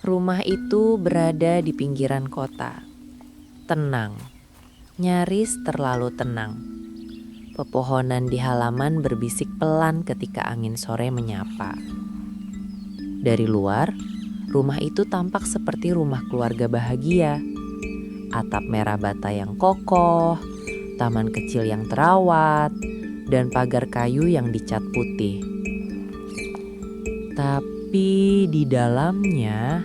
Rumah itu berada di pinggiran kota. Tenang, nyaris terlalu tenang. Pepohonan di halaman berbisik pelan ketika angin sore menyapa. Dari luar, rumah itu tampak seperti rumah keluarga bahagia. Atap merah bata yang kokoh, taman kecil yang terawat, dan pagar kayu yang dicat putih. Tapi di dalamnya,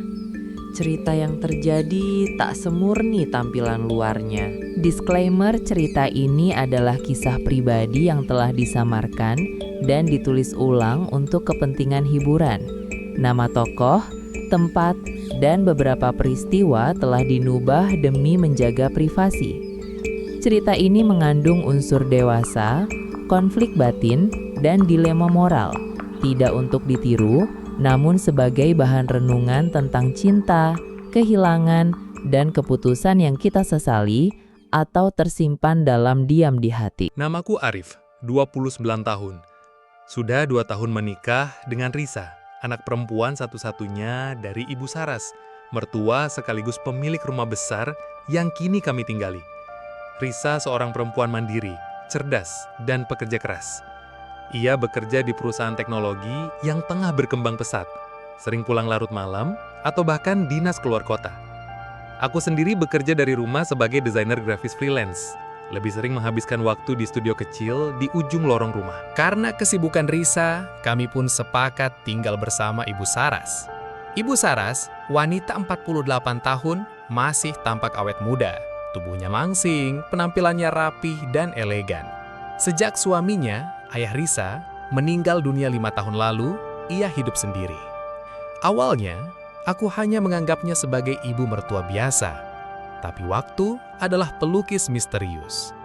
cerita yang terjadi tak semurni tampilan luarnya. Disclaimer, cerita ini adalah kisah pribadi yang telah disamarkan dan ditulis ulang untuk kepentingan hiburan. Nama tokoh, tempat, dan beberapa peristiwa telah dinubah demi menjaga privasi. Cerita ini mengandung unsur dewasa, konflik batin, dan dilema moral. Tidak untuk ditiru, namun sebagai bahan renungan tentang cinta, kehilangan, dan keputusan yang kita sesali atau tersimpan dalam diam di hati. Namaku Arif, 29 tahun. Sudah 2 tahun menikah dengan Risa, anak perempuan satu-satunya dari Ibu Saras, mertua sekaligus pemilik rumah besar yang kini kami tinggali. Risa seorang perempuan mandiri, cerdas, dan pekerja keras. Ia bekerja di perusahaan teknologi yang tengah berkembang pesat, sering pulang larut malam, atau bahkan dinas keluar kota. Aku sendiri bekerja dari rumah sebagai desainer grafis freelance, lebih sering menghabiskan waktu di studio kecil di ujung lorong rumah. Karena kesibukan Risa, kami pun sepakat tinggal bersama Ibu Saras. Ibu Saras, wanita 48 tahun, masih tampak awet muda. Tubuhnya langsing, penampilannya rapih dan elegan. Sejak suaminya, Ayah Risa, meninggal dunia 5 tahun lalu, ia hidup sendiri. Awalnya, aku hanya menganggapnya sebagai ibu mertua biasa. Tapi waktu adalah pelukis misterius.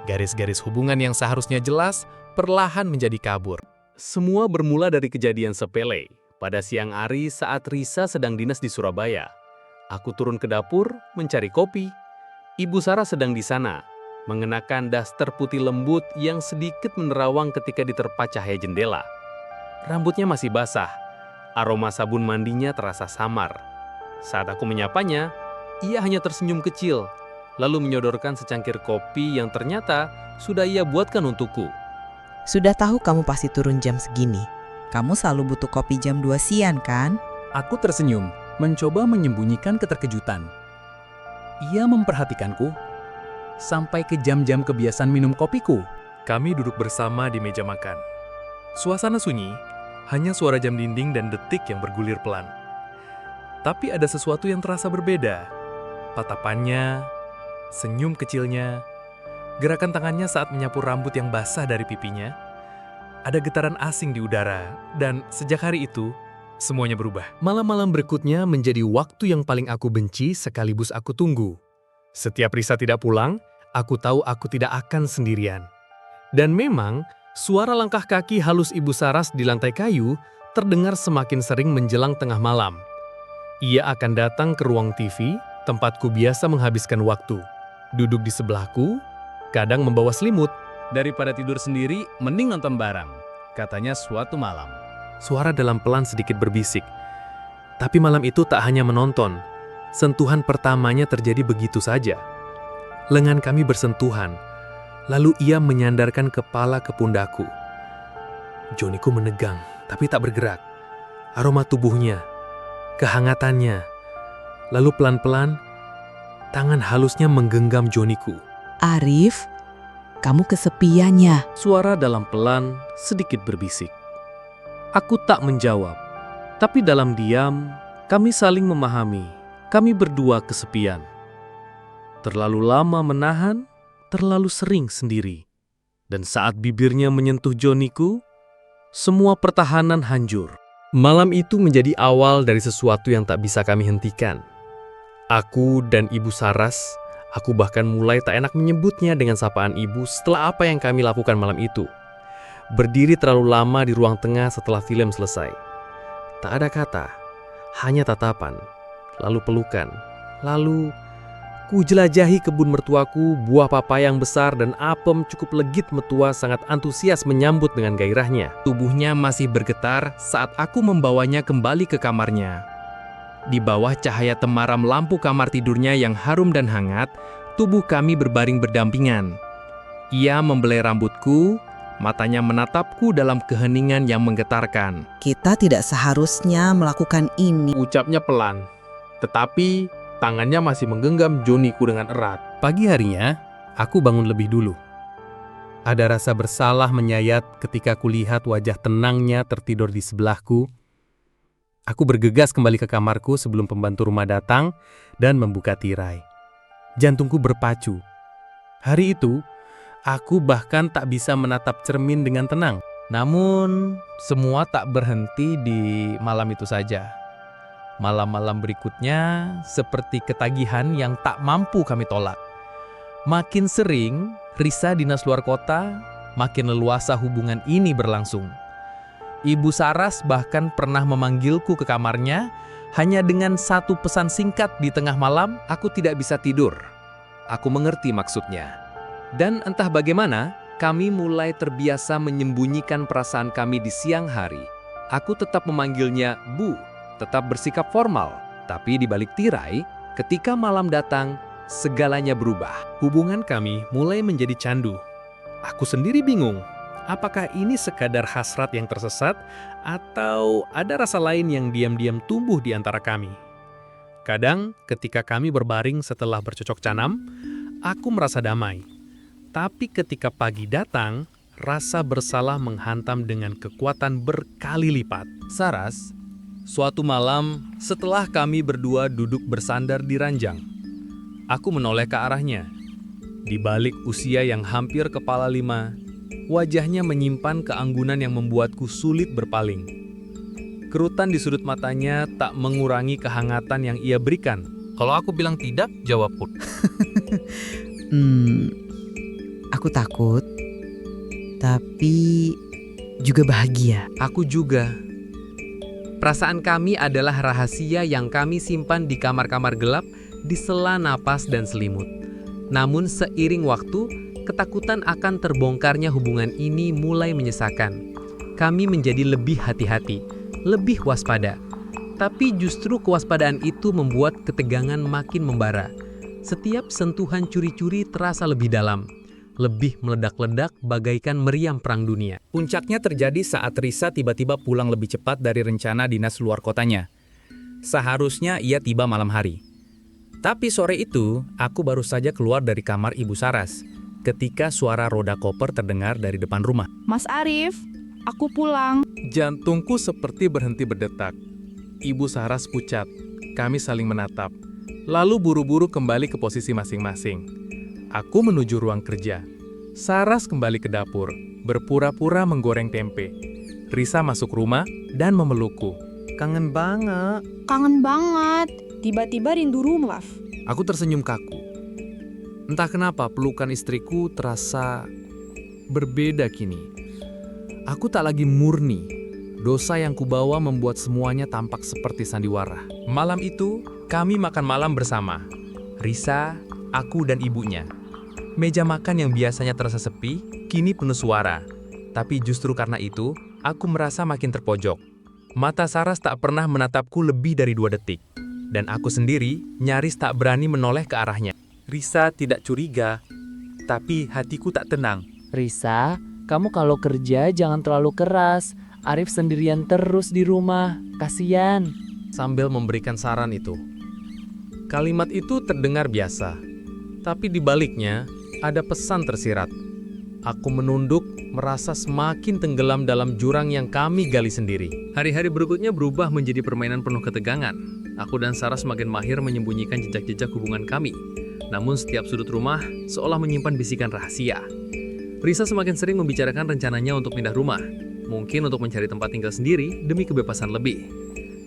Garis-garis hubungan yang seharusnya jelas, perlahan menjadi kabur. Semua bermula dari kejadian sepele. Pada siang hari saat Risa sedang dinas di Surabaya. Aku turun ke dapur mencari kopi. Ibu Sarah sedang di sana, mengenakan daster putih lembut yang sedikit menerawang ketika diterpa cahaya jendela. Rambutnya masih basah, aroma sabun mandinya terasa samar. Saat aku menyapanya, ia hanya tersenyum kecil, lalu menyodorkan secangkir kopi yang ternyata sudah ia buatkan untukku. Sudah tahu kamu pasti turun jam segini. Kamu selalu butuh kopi jam 2 siang kan? Aku tersenyum, mencoba menyembunyikan keterkejutan. Ia memperhatikanku sampai ke jam-jam kebiasaan minum kopiku. Kami duduk bersama di meja makan. Suasana sunyi, hanya suara jam dinding dan detik yang bergulir pelan. Tapi ada sesuatu yang terasa berbeda. Tatapannya, senyum kecilnya, gerakan tangannya saat menyapu rambut yang basah dari pipinya. Ada getaran asing di udara, dan sejak hari itu, semuanya berubah. Malam-malam berikutnya menjadi waktu yang paling aku benci sekaligus aku tunggu. Setiap Risa tidak pulang, aku tahu aku tidak akan sendirian. Dan memang, suara langkah kaki halus Ibu Saras di lantai kayu terdengar semakin sering menjelang tengah malam. Ia akan datang ke ruang TV, tempatku biasa menghabiskan waktu. Duduk di sebelahku, kadang membawa selimut. Daripada tidur sendiri, mending nonton bareng, katanya suatu malam. Suara dalam pelan sedikit berbisik. Tapi malam itu tak hanya menonton. Sentuhan pertamanya terjadi begitu saja. Lengan kami bersentuhan, lalu ia menyandarkan kepala ke pundakku. Joniku menegang, tapi tak bergerak. Aroma tubuhnya, kehangatannya, lalu pelan-pelan, tangan halusnya menggenggam Joniku. Arif, kamu kesepian ya? Suara dalam pelan sedikit berbisik. Aku tak menjawab, tapi dalam diam, kami saling memahami. Kami berdua kesepian. Terlalu lama menahan, terlalu sering sendiri. Dan saat bibirnya menyentuh Joniku, semua pertahanan hancur. Malam itu menjadi awal dari sesuatu yang tak bisa kami hentikan. Aku dan Ibu Saras, aku bahkan mulai tak enak menyebutnya dengan sapaan ibu setelah apa yang kami lakukan malam itu. Berdiri terlalu lama di ruang tengah setelah film selesai. Tak ada kata, hanya tatapan, lalu pelukan, lalu ku jelajahi kebun mertuaku, buah papaya yang besar dan apem cukup legit. Mertua sangat antusias menyambut dengan gairahnya. Tubuhnya masih bergetar saat aku membawanya kembali ke kamarnya. Di bawah cahaya temaram lampu kamar tidurnya yang harum dan hangat, tubuh kami berbaring berdampingan. Ia membelai rambutku, matanya menatapku dalam keheningan yang menggetarkan. Kita tidak seharusnya melakukan ini. Ucapnya pelan, tetapi tangannya masih menggenggam joniku dengan erat. Pagi harinya, aku bangun lebih dulu. Ada rasa bersalah menyayat ketika kulihat wajah tenangnya tertidur di sebelahku. Aku bergegas kembali ke kamarku sebelum pembantu rumah datang dan membuka tirai. Jantungku berpacu. Hari itu, aku bahkan tak bisa menatap cermin dengan tenang. Namun, semua tak berhenti di malam itu saja. Malam-malam berikutnya seperti ketagihan yang tak mampu kami tolak. Makin sering Risa dinas luar kota, makin leluasa hubungan ini berlangsung. Ibu Saras bahkan pernah memanggilku ke kamarnya hanya dengan satu pesan singkat di tengah malam, "Aku tidak bisa tidur." Aku mengerti maksudnya. Dan entah bagaimana, kami mulai terbiasa menyembunyikan perasaan kami di siang hari. Aku tetap memanggilnya Bu, tetap bersikap formal. Tapi di balik tirai, ketika malam datang, segalanya berubah. Hubungan kami mulai menjadi candu. Aku sendiri bingung. Apakah ini sekadar hasrat yang tersesat atau ada rasa lain yang diam-diam tumbuh di antara kami? Kadang ketika kami berbaring setelah bercocok tanam, aku merasa damai. Tapi ketika pagi datang, rasa bersalah menghantam dengan kekuatan berkali lipat. Saras, suatu malam setelah kami berdua duduk bersandar di ranjang, aku menoleh ke arahnya. Di balik usia yang hampir kepala 5, wajahnya menyimpan keanggunan yang membuatku sulit berpaling. Kerutan di sudut matanya tak mengurangi kehangatan yang ia berikan. Kalau aku bilang tidak, jawab pun. Aku takut, tapi juga bahagia. Aku juga. Perasaan kami adalah rahasia yang kami simpan di kamar-kamar gelap, di sela napas dan selimut. Namun seiring waktu, ketakutan akan terbongkarnya hubungan ini mulai menyesakan. Kami menjadi lebih hati-hati, lebih waspada. Tapi justru kewaspadaan itu membuat ketegangan makin membara. Setiap sentuhan curi-curi terasa lebih dalam, lebih meledak-ledak bagaikan meriam perang dunia. Puncaknya terjadi saat Risa tiba-tiba pulang lebih cepat dari rencana dinas luar kotanya. Seharusnya ia tiba malam hari. Tapi sore itu, aku baru saja keluar dari kamar Ibu Saras ketika suara roda koper terdengar dari depan rumah. Mas Arif, aku pulang. Jantungku seperti berhenti berdetak. Ibu Saras pucat. Kami saling menatap. Lalu buru-buru kembali ke posisi masing-masing. Aku menuju ruang kerja. Saras kembali ke dapur, berpura-pura menggoreng tempe. Risa masuk rumah dan memelukku. Kangen banget. Kangen banget. Tiba-tiba rindu rumah. Aku tersenyum kaku. Entah kenapa pelukan istriku terasa berbeda kini. Aku tak lagi murni. Dosa yang kubawa membuat semuanya tampak seperti sandiwara. Malam itu, kami makan malam bersama. Risa, aku dan ibunya. Meja makan yang biasanya terasa sepi, kini penuh suara. Tapi justru karena itu, aku merasa makin terpojok. Mata Saras tak pernah menatapku lebih dari 2 detik. Dan aku sendiri nyaris tak berani menoleh ke arahnya. Risa tidak curiga, tapi hatiku tak tenang. Risa, kamu kalau kerja jangan terlalu keras. Arif sendirian terus di rumah, kasihan. Sambil memberikan saran itu. Kalimat itu terdengar biasa, tapi di baliknya ada pesan tersirat. Aku menunduk, merasa semakin tenggelam dalam jurang yang kami gali sendiri. Hari-hari berikutnya berubah menjadi permainan penuh ketegangan. Aku dan Sarah semakin mahir menyembunyikan jejak-jejak hubungan kami. Namun setiap sudut rumah seolah menyimpan bisikan rahasia. Risa semakin sering membicarakan rencananya untuk pindah rumah. Mungkin untuk mencari tempat tinggal sendiri demi kebebasan lebih.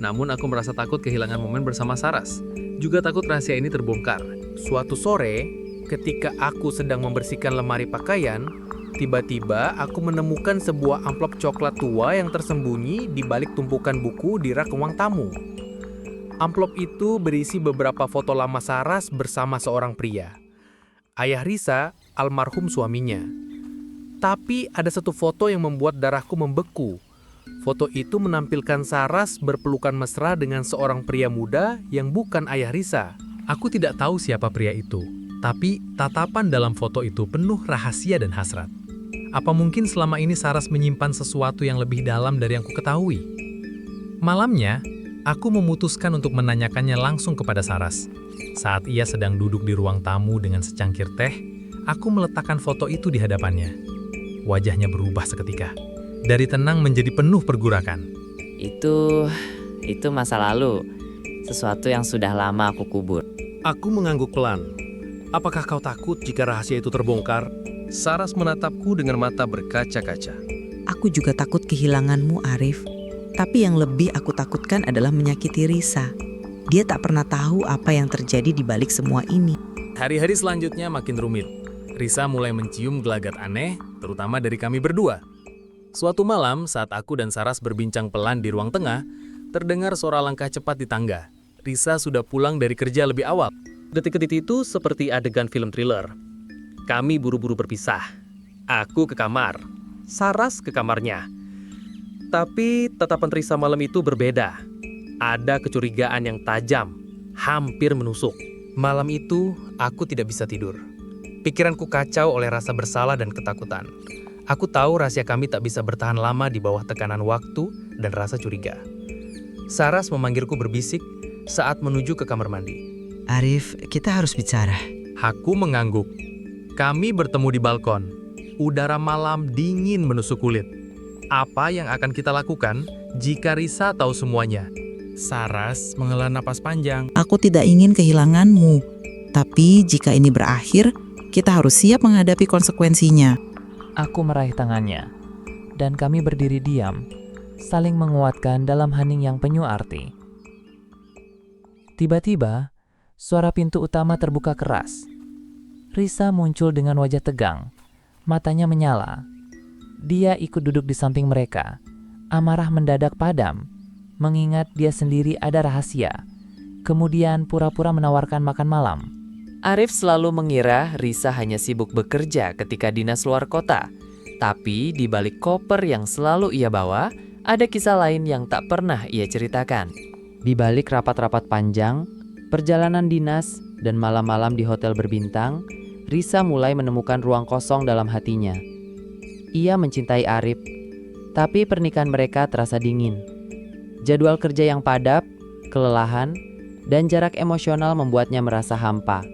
Namun aku merasa takut kehilangan momen bersama Saras. Juga takut rahasia ini terbongkar. Suatu sore, ketika aku sedang membersihkan lemari pakaian, tiba-tiba aku menemukan sebuah amplop coklat tua yang tersembunyi di balik tumpukan buku di rak ruang tamu. Amplop itu berisi beberapa foto lama Saras bersama seorang pria. Ayah Risa, almarhum suaminya. Tapi ada satu foto yang membuat darahku membeku. Foto itu menampilkan Saras berpelukan mesra dengan seorang pria muda yang bukan ayah Risa. Aku tidak tahu siapa pria itu, tapi tatapan dalam foto itu penuh rahasia dan hasrat. Apa mungkin selama ini Saras menyimpan sesuatu yang lebih dalam dari yang ku ketahui? Malamnya, aku memutuskan untuk menanyakannya langsung kepada Saras. Saat ia sedang duduk di ruang tamu dengan secangkir teh, aku meletakkan foto itu di hadapannya. Wajahnya berubah seketika. Dari tenang menjadi penuh pergurakan. Itu masa lalu. Sesuatu yang sudah lama aku kubur. Aku mengangguk pelan. Apakah kau takut jika rahasia itu terbongkar? Saras menatapku dengan mata berkaca-kaca. Aku juga takut kehilanganmu, Arif. Tapi yang lebih aku takutkan adalah menyakiti Risa. Dia tak pernah tahu apa yang terjadi di balik semua ini. Hari-hari selanjutnya makin rumit. Risa mulai mencium gelagat aneh, terutama dari kami berdua. Suatu malam, saat aku dan Saras berbincang pelan di ruang tengah, terdengar suara langkah cepat di tangga. Risa sudah pulang dari kerja lebih awal. Detik-detik itu seperti adegan film thriller. Kami buru-buru berpisah. Aku ke kamar, Saras ke kamarnya. Tapi tatapan Risa malam itu berbeda. Ada kecurigaan yang tajam, hampir menusuk. Malam itu, aku tidak bisa tidur. Pikiranku kacau oleh rasa bersalah dan ketakutan. Aku tahu rahasia kami tak bisa bertahan lama di bawah tekanan waktu dan rasa curiga. Saras memanggilku berbisik saat menuju ke kamar mandi. Arif, kita harus bicara. Aku mengangguk. Kami bertemu di balkon. Udara malam dingin menusuk kulit. Apa yang akan kita lakukan jika Risa tahu semuanya? Saras menghela napas panjang. Aku tidak ingin kehilanganmu. Tapi jika ini berakhir, kita harus siap menghadapi konsekuensinya. Aku meraih tangannya, dan kami berdiri diam, saling menguatkan dalam hening yang penuh arti. Tiba-tiba, suara pintu utama terbuka keras. Risa muncul dengan wajah tegang, matanya menyala. Dia ikut duduk di samping mereka. Amarah mendadak padam, mengingat dia sendiri ada rahasia. Kemudian pura-pura menawarkan makan malam. Arif selalu mengira Risa hanya sibuk bekerja ketika dinas luar kota. Tapi di balik koper yang selalu ia bawa, ada kisah lain yang tak pernah ia ceritakan. Di balik rapat-rapat panjang, perjalanan dinas, dan malam-malam di hotel berbintang, Risa mulai menemukan ruang kosong dalam hatinya. Ia mencintai Arif, tapi pernikahan mereka terasa dingin. Jadwal kerja yang padat, kelelahan, dan jarak emosional membuatnya merasa hampa.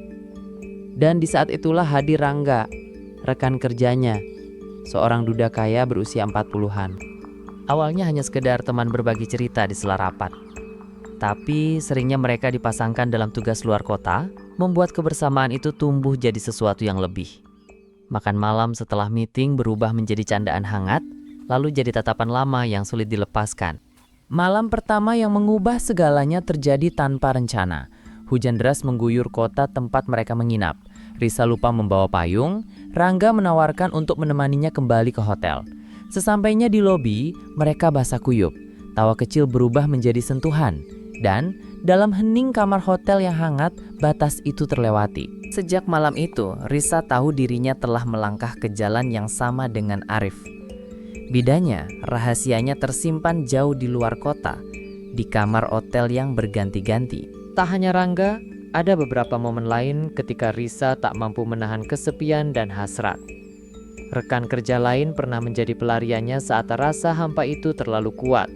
Dan di saat itulah hadir Rangga, rekan kerjanya, seorang duda kaya berusia 40-an. Awalnya hanya sekedar teman berbagi cerita di sela rapat. Tapi seringnya mereka dipasangkan dalam tugas luar kota, membuat kebersamaan itu tumbuh jadi sesuatu yang lebih. Makan malam setelah meeting berubah menjadi candaan hangat, lalu jadi tatapan lama yang sulit dilepaskan. Malam pertama yang mengubah segalanya terjadi tanpa rencana. Hujan deras mengguyur kota tempat mereka menginap. Risa lupa membawa payung. Rangga menawarkan untuk menemaninya kembali ke hotel. Sesampainya di lobi, mereka basah kuyup. Tawa kecil berubah menjadi sentuhan. Dan dalam hening kamar hotel yang hangat, batas itu terlewati. Sejak malam itu, Risa tahu dirinya telah melangkah ke jalan yang sama dengan Arif. Bedanya, rahasianya tersimpan jauh di luar kota, di kamar hotel yang berganti-ganti. Tak hanya Rangga, ada beberapa momen lain ketika Risa tak mampu menahan kesepian dan hasrat. Rekan kerja lain pernah menjadi pelariannya saat rasa hampa itu terlalu kuat.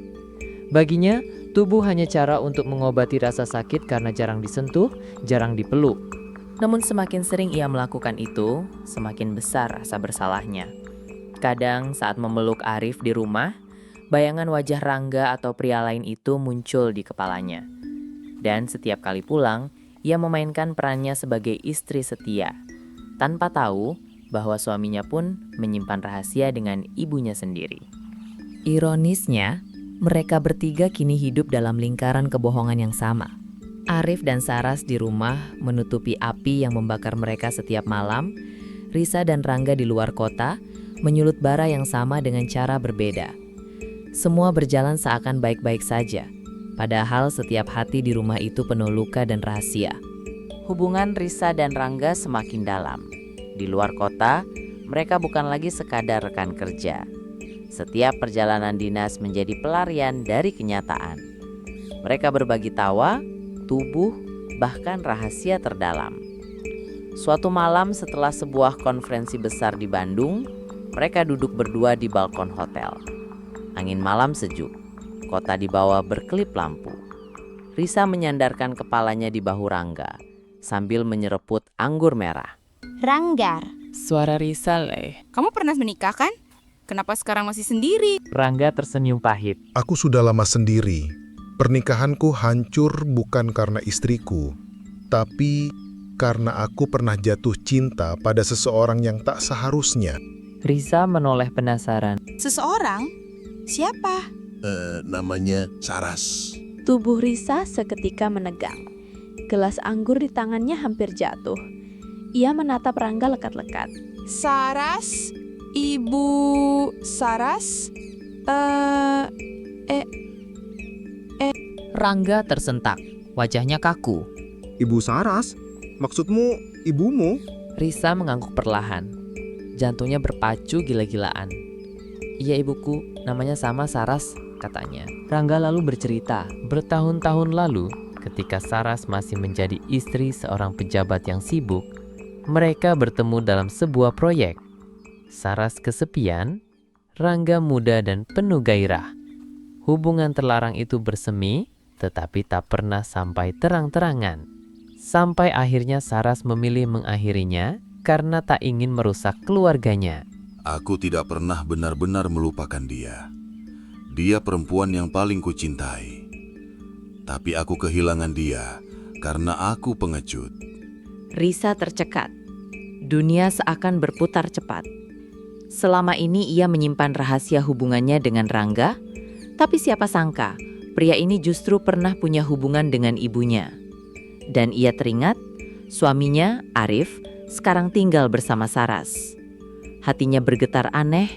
Baginya, tubuh hanya cara untuk mengobati rasa sakit karena jarang disentuh, jarang dipeluk. Namun semakin sering ia melakukan itu, semakin besar rasa bersalahnya. Kadang saat memeluk Arif di rumah, bayangan wajah Rangga atau pria lain itu muncul di kepalanya. Dan setiap kali pulang, ia memainkan perannya sebagai istri setia, tanpa tahu bahwa suaminya pun menyimpan rahasia dengan ibunya sendiri. Ironisnya, mereka bertiga kini hidup dalam lingkaran kebohongan yang sama. Arif dan Saras di rumah menutupi api yang membakar mereka setiap malam. Risa dan Rangga di luar kota menyulut bara yang sama dengan cara berbeda. Semua berjalan seakan baik-baik saja. Padahal setiap hati di rumah itu penuh luka dan rahasia. Hubungan Risa dan Rangga semakin dalam. Di luar kota, mereka bukan lagi sekadar rekan kerja. Setiap perjalanan dinas menjadi pelarian dari kenyataan. Mereka berbagi tawa, tubuh, bahkan rahasia terdalam. Suatu malam setelah sebuah konferensi besar di Bandung, mereka duduk berdua di balkon hotel. Angin malam sejuk, kota di bawah berkelip lampu. Risa menyandarkan kepalanya di bahu Rangga sambil menyeruput anggur merah. Ranggar, Suara Risa leh. kamu pernah menikah kan? Kenapa sekarang masih sendiri? Rangga tersenyum pahit. Aku sudah lama sendiri. Pernikahanku hancur bukan karena istriku, tapi karena aku pernah jatuh cinta pada seseorang yang tak seharusnya. Risa menoleh penasaran. Seseorang? Siapa? Namanya Saras. Tubuh Risa seketika menegang. Gelas anggur di tangannya hampir jatuh. Ia menatap Rangga lekat-lekat. Saras? Ibu Saras? Rangga tersentak, wajahnya kaku. Ibu Saras? Maksudmu ibumu? Risa mengangguk perlahan. Jantungnya berpacu gila-gilaan. Iya ibuku, namanya sama Saras, katanya. Rangga lalu bercerita, bertahun-tahun lalu ketika Saras masih menjadi istri seorang pejabat yang sibuk, mereka bertemu dalam sebuah proyek. Saras kesepian, Rangga muda dan penuh gairah. Hubungan terlarang itu bersemi, tetapi tak pernah sampai terang-terangan. Sampai akhirnya Saras memilih mengakhirinya karena tak ingin merusak keluarganya. Aku tidak pernah benar-benar melupakan dia. Dia perempuan yang paling kucintai. Tapi aku kehilangan dia karena aku pengecut. Risa tercekat. Dunia seakan berputar cepat. Selama ini ia menyimpan rahasia hubungannya dengan Rangga, tapi siapa sangka pria ini justru pernah punya hubungan dengan ibunya. Dan ia teringat suaminya, Arif, sekarang tinggal bersama Saras. Hatinya bergetar aneh,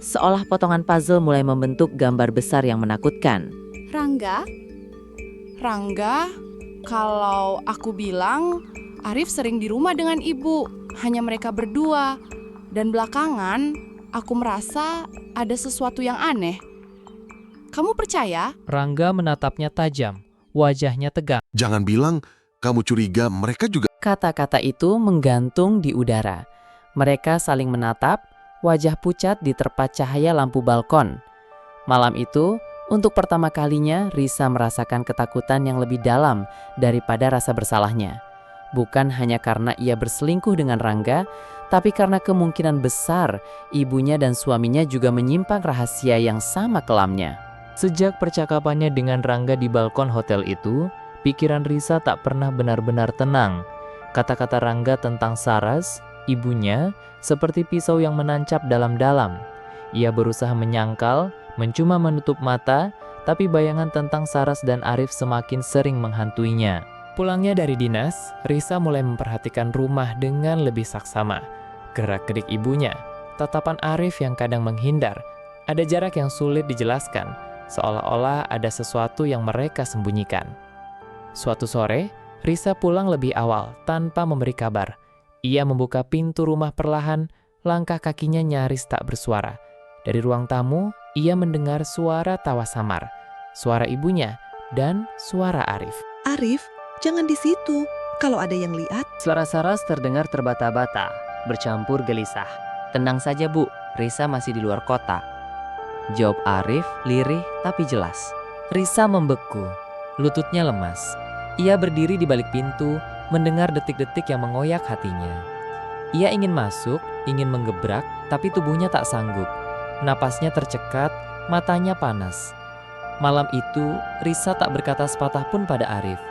seolah potongan puzzle mulai membentuk gambar besar yang menakutkan. Rangga? Rangga, kalau aku bilang Arif sering di rumah dengan ibu, hanya mereka berdua. Dan belakangan aku merasa ada sesuatu yang aneh. Kamu percaya? Rangga menatapnya tajam, wajahnya tegang. Jangan bilang kamu curiga mereka juga. Kata-kata itu menggantung di udara. Mereka saling menatap, wajah pucat diterpa cahaya lampu balkon. Malam itu, untuk pertama kalinya Risa merasakan ketakutan yang lebih dalam daripada rasa bersalahnya. Bukan hanya karena ia berselingkuh dengan Rangga, tapi karena kemungkinan besar ibunya dan suaminya juga menyimpan rahasia yang sama kelamnya. Sejak percakapannya dengan Rangga di balkon hotel itu, pikiran Risa tak pernah benar-benar tenang. Kata-kata Rangga tentang Saras, ibunya, seperti pisau yang menancap dalam-dalam. Ia berusaha menyangkal, mencuma menutup mata, tapi bayangan tentang Saras dan Arif semakin sering menghantuinya. Pulangnya dari dinas, Risa mulai memperhatikan rumah dengan lebih saksama. Gerak-gerik ibunya, tatapan Arif yang kadang menghindar, ada jarak yang sulit dijelaskan, seolah-olah ada sesuatu yang mereka sembunyikan. Suatu sore, Risa pulang lebih awal tanpa memberi kabar. Ia membuka pintu rumah perlahan, langkah kakinya nyaris tak bersuara. Dari ruang tamu, ia mendengar suara tawa samar, suara ibunya, dan suara Arif. Arif, jangan di situ. Kalau ada yang lihat, Suara Saras terdengar terbata-bata, bercampur gelisah. Tenang saja Bu, Risa masih di luar kota. Jawab Arif, lirih tapi jelas. Risa membeku, lututnya lemas. Ia berdiri di balik pintu, mendengar detik-detik yang mengoyak hatinya. Ia ingin masuk, ingin menggebrak, tapi tubuhnya tak sanggup. Napasnya tercekat, matanya panas. Malam itu, Risa tak berkata sepatah pun pada Arif.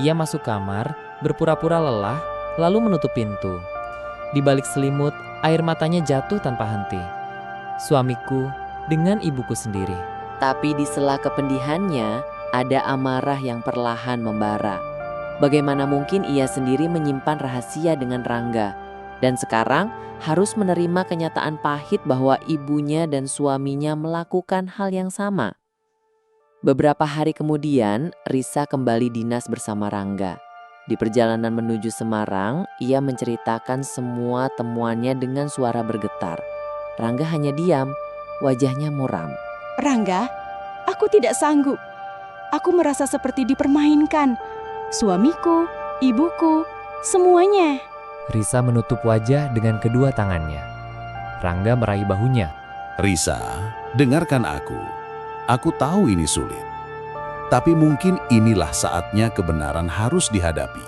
Ia masuk kamar, berpura-pura lelah, lalu menutup pintu. Di balik selimut, air matanya jatuh tanpa henti. Suamiku dengan ibuku sendiri. Tapi di sela kependihannya, ada amarah yang perlahan membara. Bagaimana mungkin ia sendiri menyimpan rahasia dengan Rangga, dan sekarang harus menerima kenyataan pahit bahwa ibunya dan suaminya melakukan hal yang sama. Beberapa hari kemudian, Risa kembali dinas bersama Rangga. Di perjalanan menuju Semarang, ia menceritakan semua temuannya dengan suara bergetar. Rangga hanya diam, wajahnya muram. Rangga, aku tidak sanggup. Aku merasa seperti dipermainkan. Suamiku, ibuku, semuanya. Risa menutup wajah dengan kedua tangannya. Rangga meraih bahunya. Risa, dengarkan aku. Aku tahu ini sulit. Tapi mungkin inilah saatnya kebenaran harus dihadapi.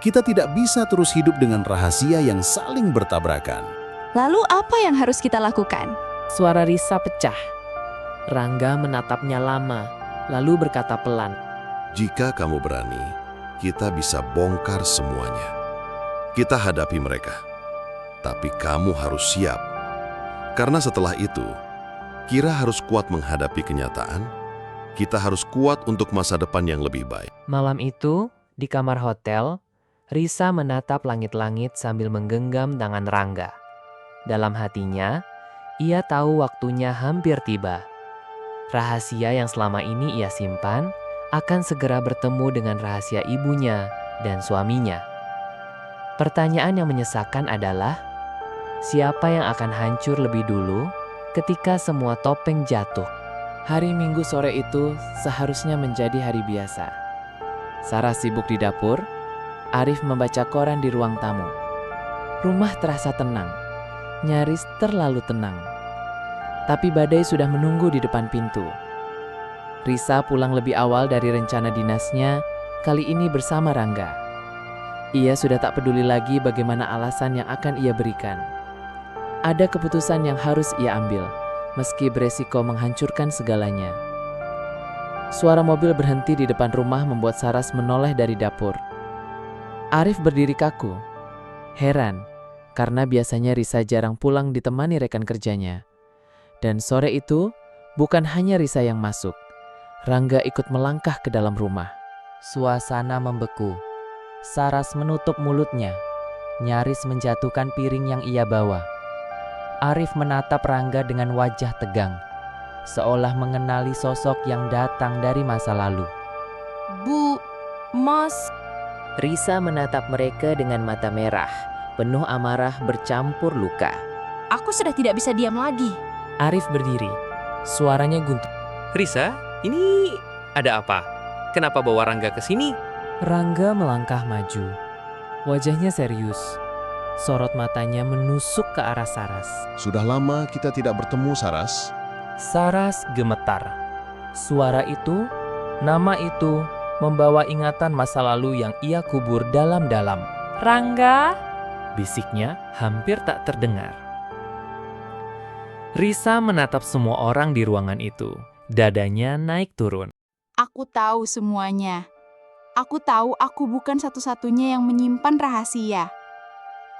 Kita tidak bisa terus hidup dengan rahasia yang saling bertabrakan. Lalu apa yang harus kita lakukan? Suara Risa pecah. Rangga menatapnya lama, lalu berkata pelan. Jika kamu berani, kita bisa bongkar semuanya. Kita hadapi mereka. Tapi kamu harus siap. Karena setelah itu, Kira harus kuat menghadapi kenyataan. Kita harus kuat untuk masa depan yang lebih baik. Malam itu, di kamar hotel, Risa menatap langit-langit sambil menggenggam tangan Rangga. Dalam hatinya, ia tahu waktunya hampir tiba. Rahasia yang selama ini ia simpan akan segera bertemu dengan rahasia ibunya dan suaminya. Pertanyaan yang menyesakan adalah, siapa yang akan hancur lebih dulu ketika semua topeng jatuh? Hari Minggu sore itu seharusnya menjadi hari biasa. Sarah sibuk di dapur, Arif membaca koran di ruang tamu. Rumah terasa tenang, nyaris terlalu tenang. Tapi badai sudah menunggu di depan pintu. Risa pulang lebih awal dari rencana dinasnya, kali ini bersama Rangga. Ia sudah tak peduli lagi bagaimana alasan yang akan ia berikan. Ada keputusan yang harus ia ambil, meski beresiko menghancurkan segalanya. Suara mobil berhenti di depan rumah membuat Saras menoleh dari dapur. Arif berdiri kaku, heran, karena biasanya Risa jarang pulang ditemani rekan kerjanya. Dan sore itu, bukan hanya Risa yang masuk. Rangga ikut melangkah ke dalam rumah. Suasana membeku. Saras menutup mulutnya, nyaris menjatuhkan piring yang ia bawa. Arif menatap Rangga dengan wajah tegang, seolah mengenali sosok yang datang dari masa lalu. Bu, Mas. Risa menatap mereka dengan mata merah, penuh amarah bercampur luka. Aku sudah tidak bisa diam lagi. Arif berdiri, suaranya guntur. Risa, ini ada apa? Kenapa bawa Rangga ke sini? Rangga melangkah maju, wajahnya serius. Sorot matanya menusuk ke arah Saras. Sudah lama kita tidak bertemu, Saras. Saras gemetar. Suara itu, nama itu, membawa ingatan masa lalu yang ia kubur dalam-dalam. Rangga, bisiknya hampir tak terdengar. Risa menatap semua orang di ruangan itu. Dadanya naik turun. Aku tahu semuanya. Aku tahu aku bukan satu-satunya yang menyimpan rahasia.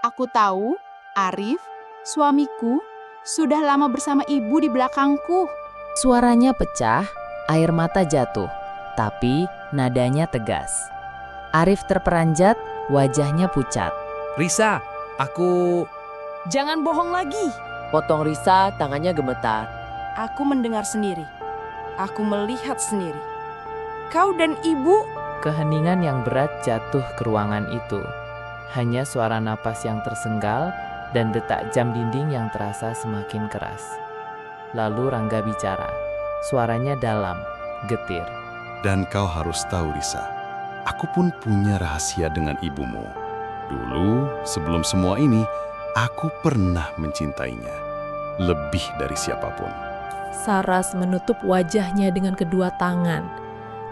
Aku tahu Arif, suamiku, sudah lama bersama ibu di belakangku. Suaranya pecah, air mata jatuh, tapi nadanya tegas. Arif terperanjat, wajahnya pucat. Risa, aku... Jangan bohong lagi. Potong Risa, tangannya gemetar. Aku mendengar sendiri. Aku melihat sendiri. Kau dan ibu... Keheningan yang berat jatuh ke ruangan itu. Hanya suara napas yang tersenggal dan detak jam dinding yang terasa semakin keras. Lalu Rangga bicara. Suaranya dalam, getir. Dan kau harus tahu, Risa, aku pun punya rahasia dengan ibumu. Dulu, sebelum semua ini, aku pernah mencintainya. Lebih dari siapapun. Saras menutup wajahnya dengan kedua tangan.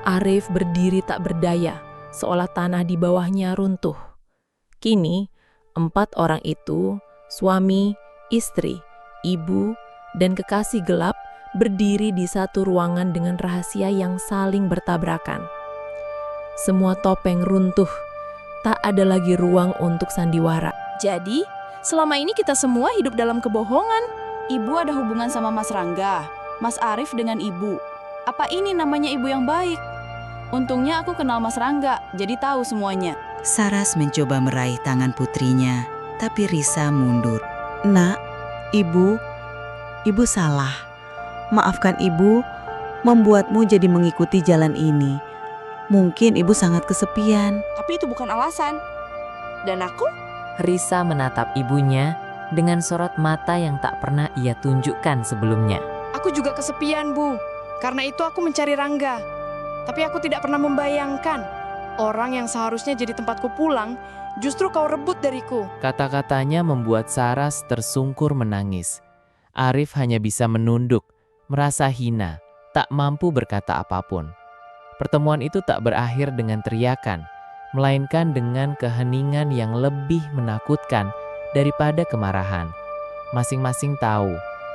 Arif berdiri tak berdaya, seolah tanah di bawahnya runtuh. Kini, 4 orang itu, suami, istri, ibu, dan kekasih gelap, berdiri di satu ruangan dengan rahasia yang saling bertabrakan. Semua topeng runtuh, tak ada lagi ruang untuk sandiwara. Jadi, selama ini kita semua hidup dalam kebohongan. Ibu ada hubungan sama Mas Rangga, Mas Arif dengan ibu. Apa ini namanya ibu yang baik? Untungnya aku kenal Mas Rangga, jadi tahu semuanya. Saras mencoba meraih tangan putrinya, tapi Risa mundur. Nak, ibu salah. Maafkan ibu, membuatmu jadi mengikuti jalan ini. Mungkin ibu sangat kesepian. Tapi itu bukan alasan. Dan aku? Risa menatap ibunya dengan sorot mata yang tak pernah ia tunjukkan sebelumnya. Aku juga kesepian, Bu. Karena itu aku mencari Rangga. Tapi aku tidak pernah membayangkan orang yang seharusnya jadi tempatku pulang, justru kau rebut dariku. Kata-katanya membuat Saras tersungkur menangis. Arif hanya bisa menunduk, merasa hina, tak mampu berkata apapun. Pertemuan itu tak berakhir dengan teriakan, melainkan dengan keheningan yang lebih menakutkan daripada kemarahan. Masing-masing tahu,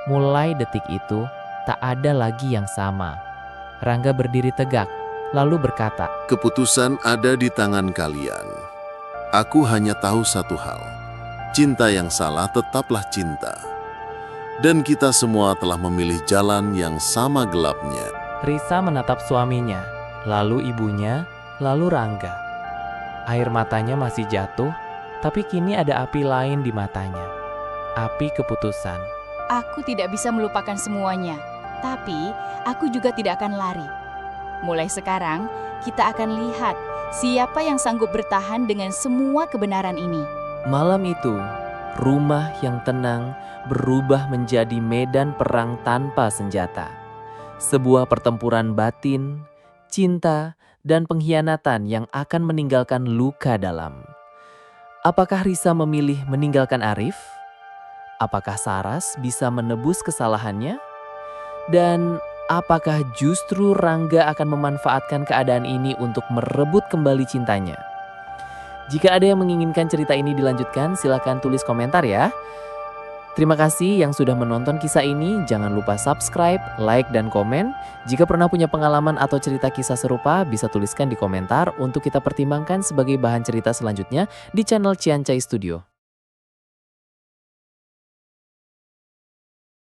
mulai detik itu tak ada lagi yang sama. Rangga berdiri tegak, lalu berkata, Keputusan ada di tangan kalian. Aku hanya tahu satu hal. Cinta yang salah tetaplah cinta. Dan kita semua telah memilih jalan yang sama gelapnya. Risa menatap suaminya, lalu ibunya, lalu Rangga. Air matanya masih jatuh, tapi kini ada api lain di matanya. Api keputusan. Aku tidak bisa melupakan semuanya, tapi aku juga tidak akan lari. Mulai sekarang, kita akan lihat siapa yang sanggup bertahan dengan semua kebenaran ini. Malam itu, rumah yang tenang berubah menjadi medan perang tanpa senjata. Sebuah pertempuran batin, cinta, dan pengkhianatan yang akan meninggalkan luka dalam. Apakah Risa memilih meninggalkan Arif? Apakah Saras bisa menebus kesalahannya? Dan apakah justru Rangga akan memanfaatkan keadaan ini untuk merebut kembali cintanya? Jika ada yang menginginkan cerita ini dilanjutkan, silakan tulis komentar ya. Terima kasih yang sudah menonton kisah ini. Jangan lupa subscribe, like, dan komen. Jika pernah punya pengalaman atau cerita kisah serupa, bisa tuliskan di komentar untuk kita pertimbangkan sebagai bahan cerita selanjutnya di channel Ciancai Studio.